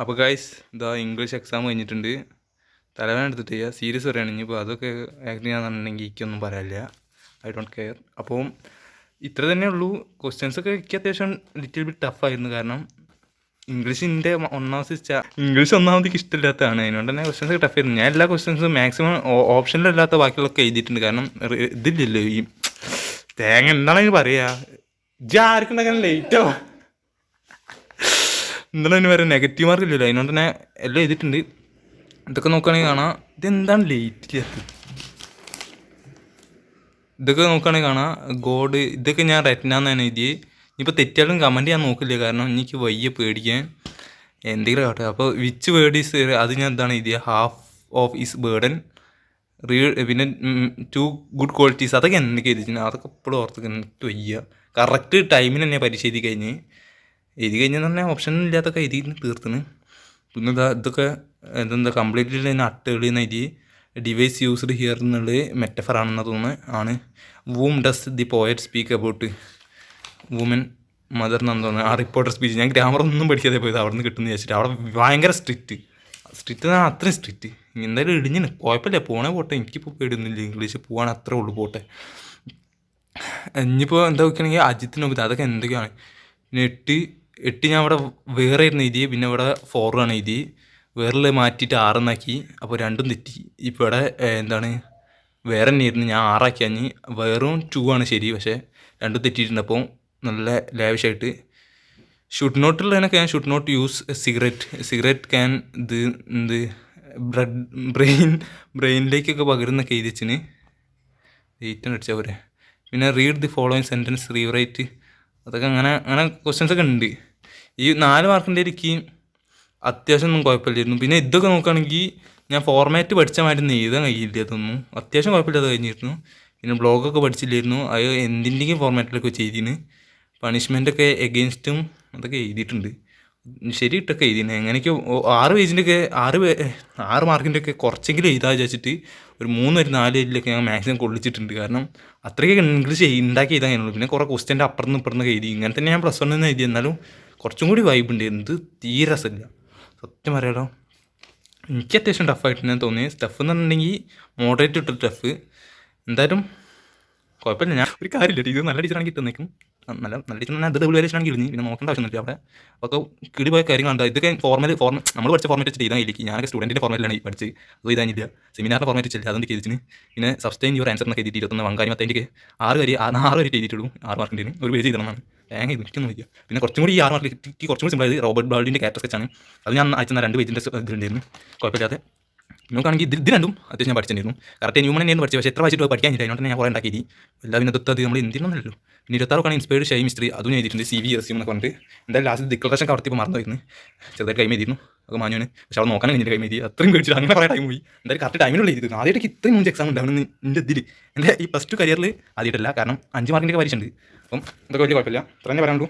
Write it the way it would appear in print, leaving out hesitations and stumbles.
അപ്പോൾ ഗൈസ് ഇതാ English exam കഴിഞ്ഞിട്ടുണ്ട്. തലവേദന എടുത്തിട്ട് ചെയ്യുക, സീരിയസ് പറയുകയാണെങ്കിൽ ഇപ്പോൾ അതൊക്കെ ആക്ട് ചെയ്യാന്നുണ്ടെങ്കിൽ എനിക്കൊന്നും പറയാനില്ല. I don't care. അപ്പോൾ ഇത്ര തന്നെ ഉള്ളൂ. ക്വസ്റ്റ്യൻസൊക്കെ എനിക്ക് അത്യാവശ്യം ലിറ്റിൽ ബിറ്റ് ടഫായിരുന്നു. കാരണം ഇംഗ്ലീഷിൻ്റെ ഇംഗ്ലീഷ് ഒന്നാമത് ഇഷ്ടമില്ലാത്തതാണ്. അതിനോണ്ട് തന്നെ ക്വസ്റ്റ്യൻസ് ടഫായിരുന്നു. ഞാൻ എല്ലാ ക്വസ്റ്റ്യൻസും മാക്സിമം ഓപ്ഷനിലല്ലാത്ത ബാക്കിയുള്ളതൊക്കെ എഴുതിയിട്ടുണ്ട്. കാരണം ഇതില്ലല്ലോ ഈ തേങ്ങ എന്താണെന്ന് പറയുക, ആർക്കുണ്ടാക്കാൻ ലേറ്റോ എന്താണ് അതിന് പറയാം, നെഗറ്റീവ് മാർക്ക് ഇല്ലല്ലോ. അതിനോണ്ട് തന്നെ എല്ലാം എഴുതിയിട്ടുണ്ട്. ഇതൊക്കെ നോക്കുകയാണെങ്കിൽ കാണാം ഇതെന്താണ് ലേറ്റ് ചെയ്യാത്തത്. ഇതൊക്കെ നോക്കുകയാണെങ്കിൽ കാണാം ഗോഡ്. ഇതൊക്കെ ഞാൻ റെറ്റനാന്നാണ് എഴുതിയത്. ഇനിയിപ്പോൾ തെറ്റാലും കമൻറ്റ് ചെയ്യാൻ നോക്കില്ല, കാരണം എനിക്ക് വയ്യ പേടിക്കാൻ എന്തെങ്കിലും ആവട്ടെ. അപ്പോൾ വിച്ച് വേർഡ് ഈസ് അത് ഞാൻ എന്താണ് എഴുതിയത്, ഹാഫ് ഓഫ് ഈസ് ബേർഡൻ പിന്നെ 2 ഗുഡ് ക്വാളിറ്റീസ് അതൊക്കെ എന്തൊക്കെ എഴുതിച്ചിട്ടുണ്ട്. അതൊക്കെ എപ്പോഴും ഓർത്ത് എനിക്ക് വയ്യ. കറക്റ്റ് ടൈമിന് തന്നെ പരീക്ഷ എഴുതി കഴിഞ്ഞാൽ തന്നെ ഓപ്ഷൻ ഇല്ലാത്തൊക്കെ എഴുതി തീർത്തിന്. പിന്നെ ഇതൊക്കെ എന്താ കംപ്ലീറ്റ്ലി തന്നെ അട്ടുകളിന്ന് എഴുതി. ഡിവൈസ് യൂസ്ഡ് ഹിയർ എന്നുള്ളത് മെറ്റഫർ ആണെന്ന് തോന്നുന്നു. Whom does the poet speak about woman mother എന്നാണ് തോന്നുന്നത്. ആ റിപ്പോർട്ടർ സ്പീച്ച് ഞാൻ ഗ്രാമറൊന്നും പഠിക്കാതെ പോയത് അവിടെ നിന്ന് കിട്ടുമെന്ന് വിചാരിച്ചിട്ട്. അവിടെ ഭയങ്കര സ്ട്രിക്റ്റ് എന്നാൽ അത്രയും സ്ട്രിക്റ്റ്. എന്തായാലും ഇടിഞ്ഞിന് കുഴപ്പമില്ല, പോട്ടെ. എനിക്കിപ്പോൾ പേടിയൊന്നുമില്ല, ഇംഗ്ലീഷ് പോകാൻ അത്രേ ഉള്ളൂ, പോട്ടെ. ഇനിയിപ്പോൾ എന്താ നോക്കുകയാണെങ്കിൽ അജിത്തിനൊക്കെ അതൊക്കെ എന്തൊക്കെയാണ്. പിന്നെ 8 ഞാൻ ഇവിടെ വേറെ ആയിരുന്നു എഴുതി. പിന്നെ ഇവിടെ 4 ആണ് എഴുതി. വേറെ മാറ്റിയിട്ട് 6 എന്നാക്കി. അപ്പോൾ രണ്ടും തെറ്റി. ഇപ്പോൾ ഇവിടെ എന്താണ് വേറെ തന്നെയായിരുന്നു, ഞാൻ 6 ആക്കിയാഞ്ഞ്. വേറും 2 ആണ് ശരി, പക്ഷേ രണ്ടും തെറ്റിയിട്ടുണ്ട്. അപ്പോൾ നല്ല ലാവിഷായിട്ട് ഷുഡ് നോട്ടുള്ളതിനൊക്കെ ഞാൻ should not use cigarette can എന്ത് ബ്രെയിനിലേക്കൊക്കെ പകരുന്നൊക്കെ എഴുതി വെച്ചിന്. 8 അടിച്ചാൽ പോരെ. പിന്നെ read the following sentence rewrite അതൊക്കെ അങ്ങനെ ക്വസ്റ്റ്യൻസൊക്കെ ഉണ്ട്. ഈ 4 മാർക്കിൻ്റെ എനിക്ക് അത്യാവശ്യം ഒന്നും കുഴപ്പമില്ലായിരുന്നു. പിന്നെ ഇതൊക്കെ നോക്കുകയാണെങ്കിൽ ഞാൻ ഫോർമാറ്റ് പഠിച്ച മാതിരി എഴുതാൻ കഴിയില്ല. അതൊന്നും അത്യാവശ്യം കുഴപ്പമില്ലാതെ കഴിഞ്ഞിരുന്നു. പിന്നെ ബ്ലോഗൊക്കെ പഠിച്ചില്ലായിരുന്നു. അത് എന്തിൻ്റെയും ഫോർമാറ്റിലൊക്കെ ചെയ്തിന്. പണിഷ്മെൻറ്റൊക്കെ എഗെയിൻസ്റ്റും അതൊക്കെ എഴുതിയിട്ടുണ്ട്. ശരി ഇട്ടൊക്കെ എഴുതിന്. എങ്ങനെയൊക്കെ 6 പേജിൻ്റെയൊക്കെ 6 മാർക്കിൻ്റെയൊക്കെ കുറച്ചെങ്കിലും എഴുതാൻ വിചാരിച്ചിട്ട് ഒരു 3 ഒരു 4 പേജിലൊക്കെ ഞാൻ മാക്സിമം കൊള്ളിച്ചിട്ടുണ്ട്. കാരണം അത്രയൊക്കെ ഇംഗ്ലീഷ് ഉണ്ടാക്കി എഴുതാൻ കഴിയുള്ളൂ. പിന്നെ കുറേ ക്വസ്റ്റ്യൻ്റെ അപ്പുറന്ന് ഇപ്പുറന്ന് എഴുതി. ഇങ്ങനെ തന്നെ ഞാൻ +1 നിന്ന് എഴുതി. എന്നാലും കുറച്ചും കൂടി വൈബ് ഉണ്ട്. എന്ത് തീരെ രസമില്ല സത്യം പറയാലോ. എനിക്ക് അത്യാവശ്യം ടഫായിട്ട് ഞാൻ തോന്നി. സ്റ്റഫ് എന്ന് പറഞ്ഞിട്ടുണ്ടെങ്കിൽ മോഡറേറ്റ് ഇട്ട ടഫ്. എന്തായാലും കുഴപ്പമില്ല. ഞാൻ ഒരു കാര്യമില്ല, ഇത് നല്ല ടീച്ചറാണെങ്കിൽ ഇട്ടുന്നേക്കും. നല്ല ടീച്ചർ ഞാൻ അത് ഡബിൾ വേരിയേഷനാണെങ്കിൽ ഇരുന്ന് പിന്നെ നോക്കേണ്ട ആവശ്യമൊന്നുമില്ല. അവിടെ അപ്പോൾ കിടി പോയ കാര്യങ്ങളുണ്ട്. ഇതൊക്കെ നമ്മൾ പഠിച്ച ഫോർമാറ്റ് വെച്ചിട്ട് ചെയ്താൽ ഇല്ലെങ്കിൽ ഞാനൊക്കെ സ്റ്റുഡൻറ്റിൻ്റെ ഫോർമാറ്റിലാണ് പഠിച്ച്. അത് ചെയ്താനില്ല. സെമിനാറിൻ്റെ ഫോർമാറ്റ് വെച്ചില്ല, അതൊന്നും ചെയ്തിന്. പിന്നെ സബ്സ്റ്റൈൻ യുവർ ആൻസർ എന്നൊക്കെ എഴുതിയിട്ട് 21 വങ്കാരി 6 വരെ എഴുതിയിട്ടുള്ളൂ. 6 മാർക്കിൻ്റെ ഒരു പേജ് ചെയ്തണമെന്നാണ്. തേങ്ങ ഇതൊന്നും വയ്ക്കുക. പിന്നെ കുറച്ചും കൂടി ഈ 6 മാർക്കിലേക്ക് കുറച്ചും കൂടി സിമ്പിളായത് റോബർട്ട് ബാൾഡിൻ്റെ ക്യാരക്ടർ സ്കെച്ചാണ്. അത് ഞാൻ അയച്ച 2 പേജിൻ്റെ ഇതിലുണ്ടായിരുന്നു. കുഴപ്പമില്ലാതെ നോക്കുകയാണെങ്കിൽ ഇത് രണ്ടും അത്യാവശ്യം ഞാൻ പഠിച്ചിരുന്നു. കറക്റ്റ് ഹ്യൂമൻ തന്നെയാണ് പഠിച്ചത്. പക്ഷേ എത്ര വായിച്ചിട്ട് പഠിക്കാനില്ല. അതിനോട് ഞാൻ കുറേ ഉണ്ടാക്കി. എല്ലാം പിന്നെ അത് നമ്മൾ എന്തിനൊന്നുമല്ലോ. പിന്നെ 26 ഇൻസ്പയർഡ് ഷൈ മിസ്ത്രി അതും എഴുതിയിട്ടുണ്ട്. CVSU എന്നൊക്കെ പറഞ്ഞിട്ട്. എന്തായാലും ലാസ്റ്റ് ഡിക്ലറേഷൻ കവർത്തിപ്പോൾ മറന്നു പോയിരുന്നു. ചെറുതായിട്ട് കൈ എഴുതിയിരുന്നു. അത് മാനുവാണ്. പക്ഷേ അവിടെ നോക്കാൻ കഴിഞ്ഞിട്ട് കൈ എഴുതി. അത്രയും പേടിച്ചിട്ട് അങ്ങനെ കുറേ ടൈം പോയി. എന്തായാലും കറക്റ്റ് ടൈമിനുള്ള എഴുതിയിരുന്നു. ആദ്യമായിട്ട് ഇത്രയും 5 എക്സാം ഉണ്ടാവുന്ന എൻ്റെ എൻ്റെ ഈ +2 കരിയറിൽ ആദ്യമായിട്ടല്ല. കാരണം 5 മാർക്കിൻ്റെ പരീക്ഷ ഉണ്ട്. അപ്പം ഇതൊക്കെ വലിയ കുഴപ്പമില്ല. ഇത്ര തന്നെ പറയാനുള്ളൂ.